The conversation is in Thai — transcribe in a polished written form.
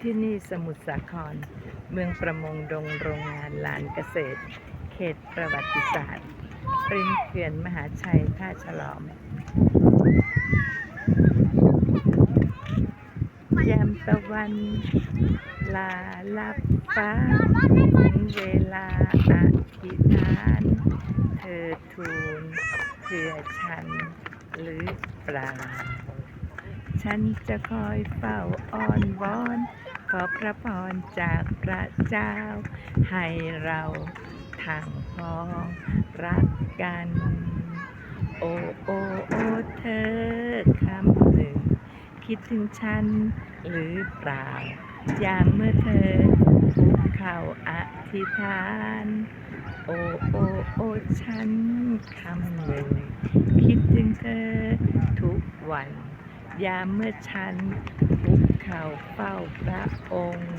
ที่นี่สมุทรสาครเมืองประมงดงโรงงานลานเกษตรเขตประวัติศาสตร์ริมเขื่อนมหาชัยท่าฉลอมยามตะวันลาลับฟ้าถึงเวลาอธิษฐานเธอทูลเพื่อฉันหรือเปล่าฉันจะคอยเฝ้าอ้อนวอนขอพระพรจากพระเจ้าให้เราทั้งพ้องรักกันโอ้โอ้โอ้เธอคำหนึ่งคิดถึงฉันหรือเปล่ายามเมื่อเธอคุกเข่าอธิษฐานโอ้โอ้โอ้ฉันคำหนึ่งคิดถึงเธอทุกวันยามเมื่อฉันคุกเข่าเฝ้าพระองค์